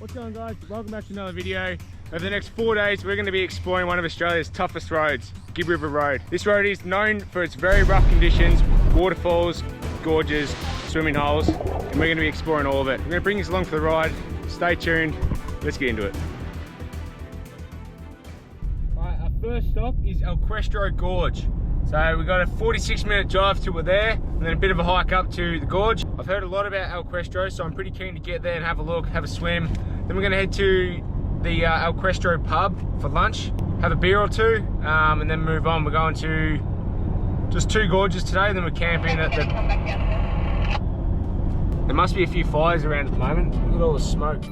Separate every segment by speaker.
Speaker 1: What's going on, guys? Welcome back to another video. Over the next 4 days we're going to be exploring one of Australia's toughest roads, Gibb River Road. This road is known for its very rough conditions, waterfalls, gorges, swimming holes, and we're going to be exploring all of it. We're going to bring you along for the ride. Stay tuned, let's get into it. Alright, our first stop is El Cuestro Gorge. So we've got a 46-minute drive till we're there, and then a bit of a hike up to the gorge. I've heard a lot about El Cuestro, so I'm pretty keen to get there and have a look, have a swim. Then we're going to head to the El Cuestro pub for lunch, have a beer or two, and then move on. We're going to just 2 gorges today, then we're camping at the... There must be a few fires around at the moment. Look at all the smoke.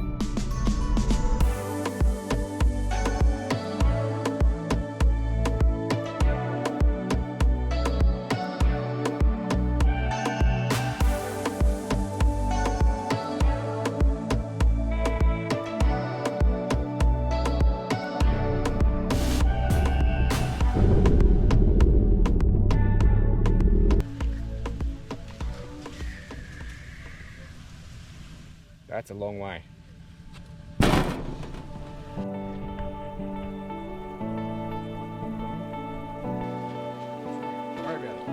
Speaker 1: That's a long way. Sorry about it.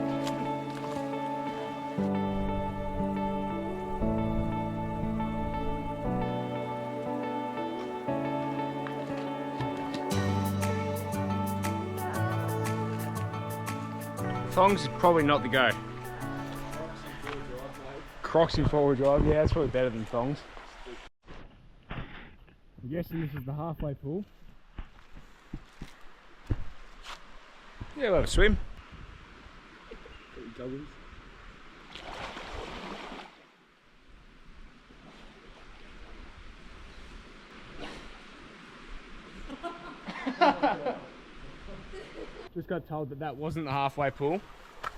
Speaker 1: Thongs is probably not the go. Crocs in four-wheel drive, yeah, that's probably better than thongs. I'm guessing this is the halfway pool. Yeah, we'll have a swim. Just got told that that wasn't the halfway pool.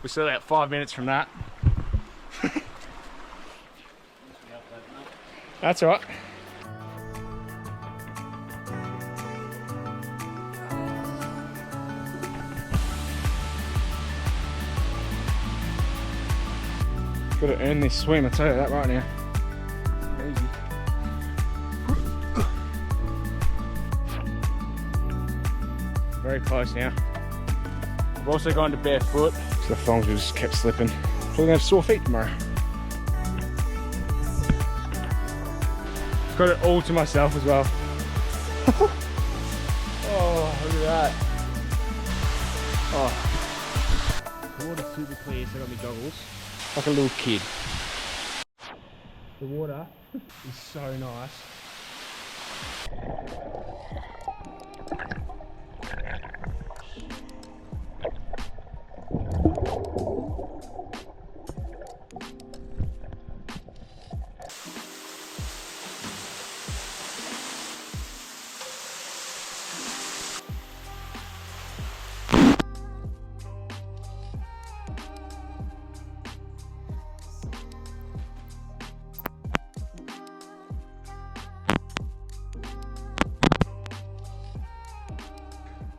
Speaker 1: We're still about 5 minutes from that. That's all right. Got to earn this swim, I'll tell you that right now. Easy. Very close now. I've also gone to barefoot, so the thongs just kept slipping. Probably gonna have sore feet tomorrow. Got it all to myself as well. Oh, look at that. Oh. The water's super clear, so I got my goggles. Like a little kid. The water is so nice.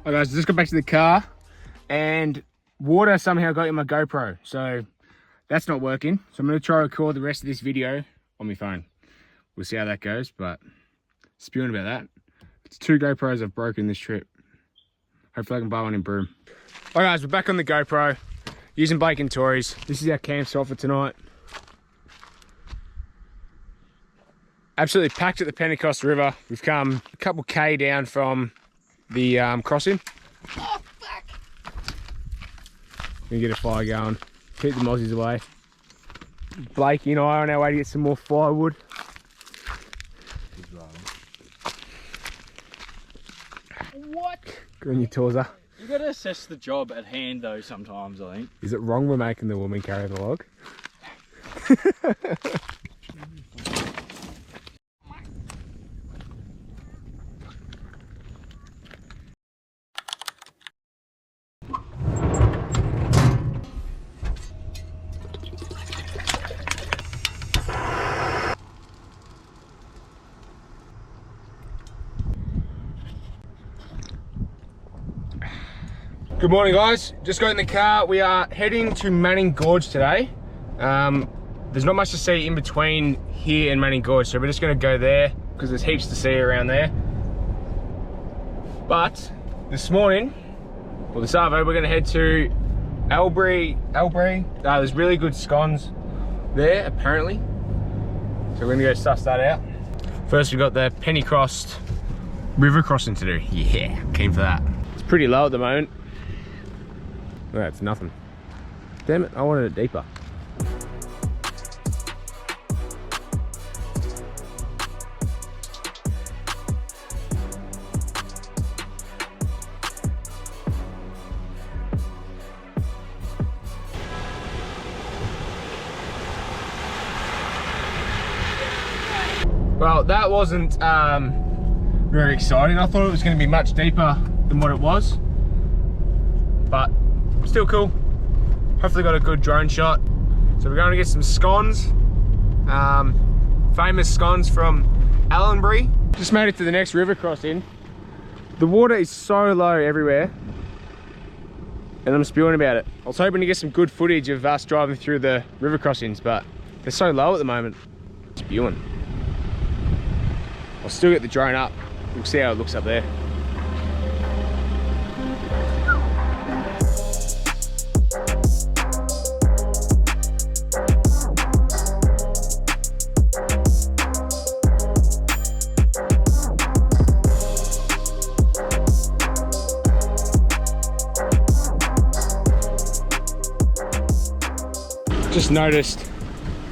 Speaker 1: Alright guys, just got back to the car and water somehow got in my GoPro, so that's not working. So I'm going to try to record the rest of this video on my phone. We'll see how that goes, but spewing about that. It's 2 GoPros I've broken this trip. Hopefully I can buy one in Broome. Alright guys, we're back on the GoPro using Blake and Tori's. This is our campsite for tonight. Absolutely packed at the Pentecost River. We've come a couple K down from the crossing. Oh, fuck! Gonna get a fire going, keep the mozzies away. Blakey and I are on our way to get some more firewood. What? Good on you, Torza.
Speaker 2: You gotta assess the job at hand though sometimes, I think.
Speaker 1: Is it wrong we're making the woman carry the log? Good morning guys, just got in the car. We are heading to Manning Gorge today. There's not much to see in between here and Manning Gorge, so we're just gonna go there, because there's heaps to see around there. But this morning, well this afternoon, we're gonna head to Albury. There's really good scones there, apparently. So we're gonna go suss that out. First, we've got the Pennycross river crossing to do. Yeah, keen for that. It's pretty low at the moment. Well, that's nothing. Damn it, I wanted it deeper. Well, that wasn't very exciting. I thought it was going to be much deeper than what it was, but still cool. Hopefully got a good drone shot. So we're going to get some scones, famous scones from Allenbury. Just made it to the next river crossing. The water is so low everywhere, and I'm spewing about it. I was hoping to get some good footage of us driving through the river crossings, but they're so low at the moment. Spewing. I'll still get the drone up. We'll see how it looks up there. Just noticed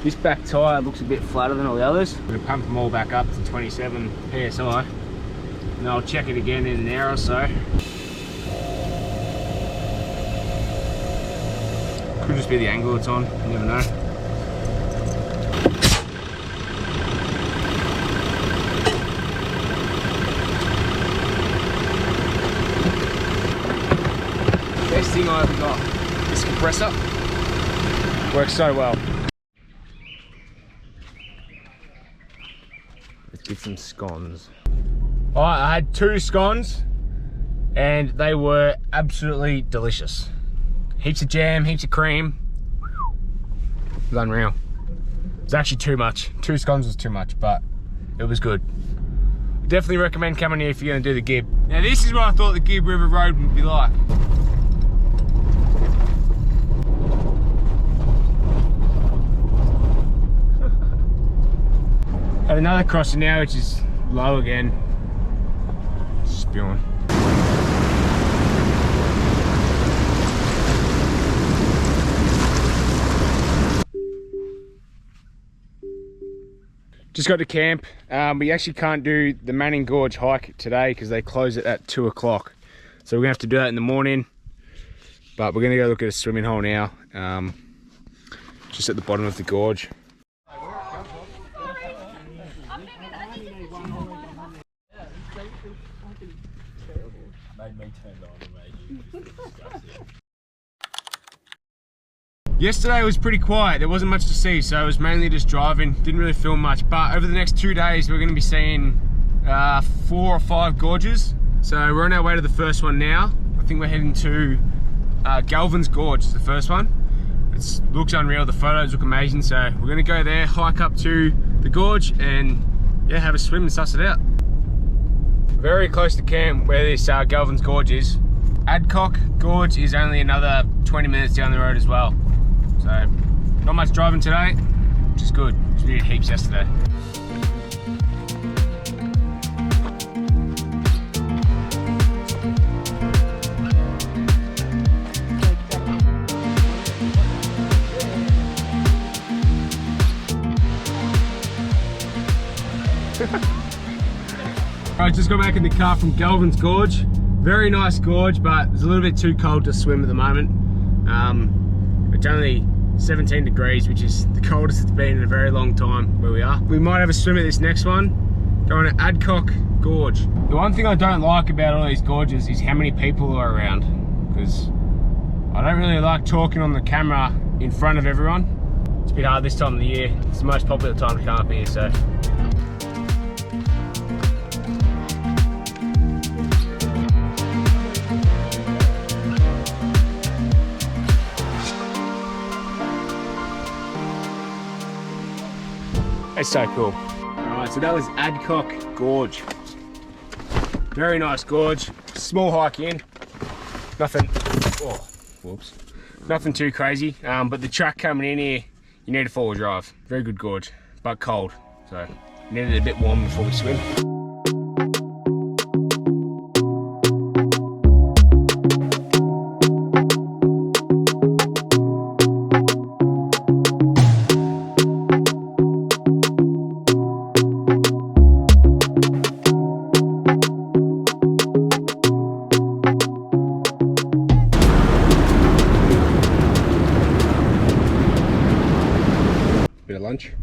Speaker 1: this back tyre looks a bit flatter than all the others. I'm going to pump them all back up to 27 PSI. And I'll check it again in an hour or so. Could just be the angle it's on, you never know. Best thing I ever got, this compressor. Works so well. Let's get some scones. I had 2 scones and they were absolutely delicious. Heaps of jam, heaps of cream. It was unreal. It was actually too much. 2 scones was too much, but it was good. Definitely recommend coming here if you're gonna do the Gibb. Now this is what I thought the Gibb River Road would be like. Had another crossing now, which is low again. Spewing. Just got to camp. We actually can't do the Manning Gorge hike today because they close it at 2 o'clock. So we're gonna have to do that in the morning. But we're gonna go look at a swimming hole now. Just at the bottom of the gorge. Yesterday was pretty quiet, there wasn't much to see, so it was mainly just driving, didn't really film much. But over the next 2 days we're going to be seeing 4 or 5 gorges. So we're on our way to the first one now. I think we're heading to Galvin's Gorge is the first one. It looks unreal, the photos look amazing, so we're going to go there, hike up to the gorge and yeah, have a swim and suss it out. Very close to camp where this Galvin's Gorge is. Adcock Gorge is only another 20 minutes down the road as well. So, not much driving today, which is good. We did heaps yesterday. I just got back in the car from Galvin's Gorge. Very nice gorge, but it's a little bit too cold to swim at the moment. It's only 17 degrees, which is the coldest it's been in a very long time where we are. We might have a swim at this next one, going to Adcock Gorge. The one thing I don't like about all these gorges is how many people are around, because I don't really like talking on the camera in front of everyone. It's a bit hard this time of the year. It's the most popular time to come up here, so. It's so cool. Right, Alright, so that was Adcock Gorge. Very nice gorge. Small hike in. Nothing, oh, whoops. Nothing too crazy, but the track coming in here, you need a four-wheel drive. Very good gorge, but cold. So, needed it a bit warm before we swim. Bit of lunch.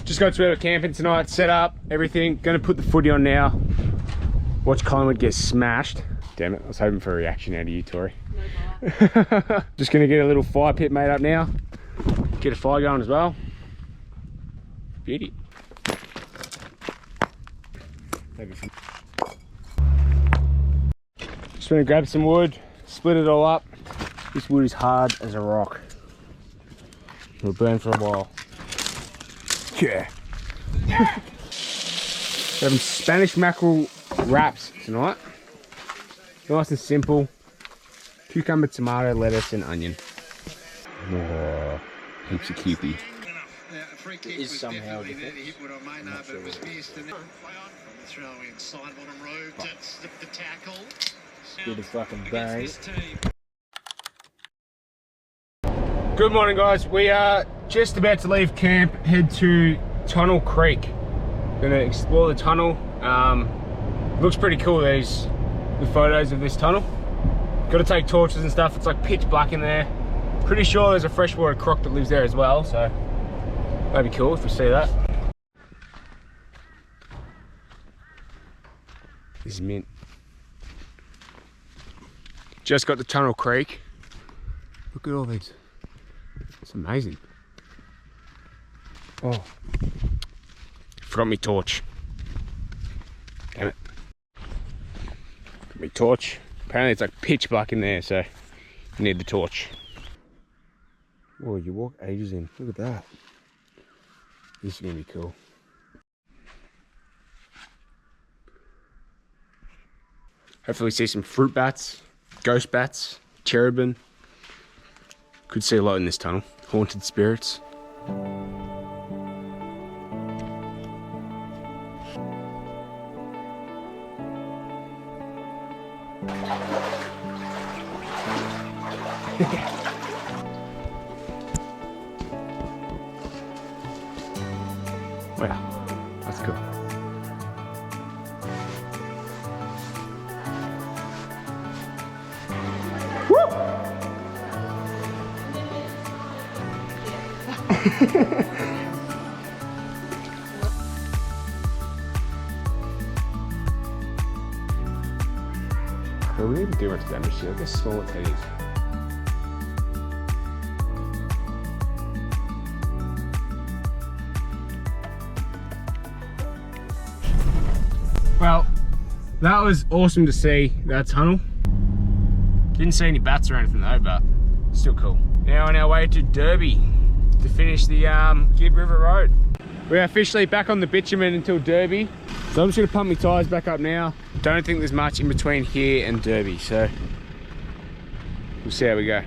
Speaker 1: Just got to where we're camping tonight, set up, everything. Gonna put the footy on now. Watch Collingwood get smashed. Damn it, I was hoping for a reaction out of you, Tori. No. Just gonna get a little fire pit made up now. Get a fire going as well. Beauty. Just gonna grab some wood, split it all up. This wood is hard as a rock. It'll burn for a while. Yeah. Having Spanish mackerel wraps tonight. Nice and simple. Cucumber, tomato, lettuce and onion. Oh, heaps of Kewpie.
Speaker 2: It is somehow different. Bit of fucking bang.
Speaker 1: Good morning, guys. We are just about to leave camp, head to Tunnel Creek. Gonna explore the tunnel. Looks pretty cool, the photos of this tunnel. Got to take torches and stuff. It's like pitch black in there. Pretty sure there's a freshwater croc that lives there as well, so that'd be cool if we see that. This is mint. Just got to Tunnel Creek. Look at all these. It's amazing. Oh, forgot my torch. Damn it. Got my torch. Apparently it's like pitch black in there, so you need the torch. Whoa, you walk ages in. Look at that. This is gonna be cool. Hopefully see some fruit bats, ghost bats, cherubim. Could see a lot in this tunnel. Haunted spirits. Wow, that's cool. But we didn't do much damage here. Look how small it is. Well, that was awesome to see, that tunnel. Didn't see any bats or anything though, but still cool. Now on our way to Derby to finish the Gibb River Road. We're officially back on the bitumen until Derby. So I'm just gonna pump my tyres back up now. Don't think there's much in between here and Derby, so we'll see how we go.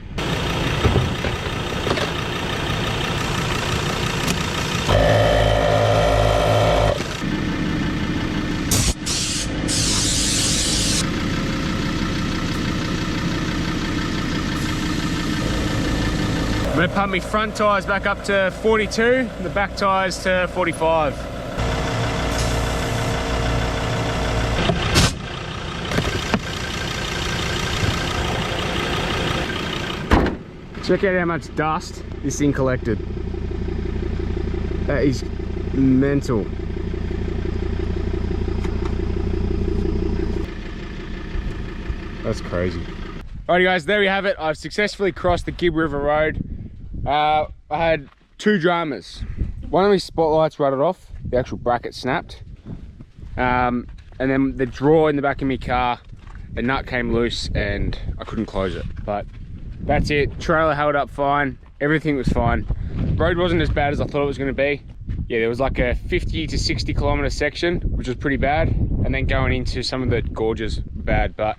Speaker 1: I'm gonna pump my front tyres back up to 42, and the back tyres to 45. Check out how much dust this thing collected. That is mental. That's crazy. Alrighty guys, there we have it. I've successfully crossed the Gibb River Road. I had two dramas. One of my spotlights rutted off, the actual bracket snapped. And then the drawer in the back of my car, the nut came loose and I couldn't close it. But that's it. Trailer held up fine. Everything was fine. Road wasn't as bad as I thought it was going to be. Yeah, there was like a 50 to 60 kilometer section, which was pretty bad. And then going into some of the gorges, bad. But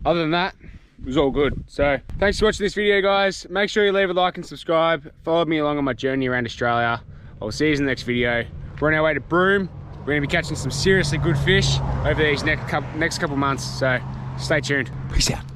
Speaker 1: other than that, it was all good. So thanks for watching this video, guys. Make sure you leave a like and subscribe. Follow me along on my journey around Australia. I'll see you in the next video. We're on our way to Broome. We're going to be catching some seriously good fish over these next couple months. So stay tuned. Peace out.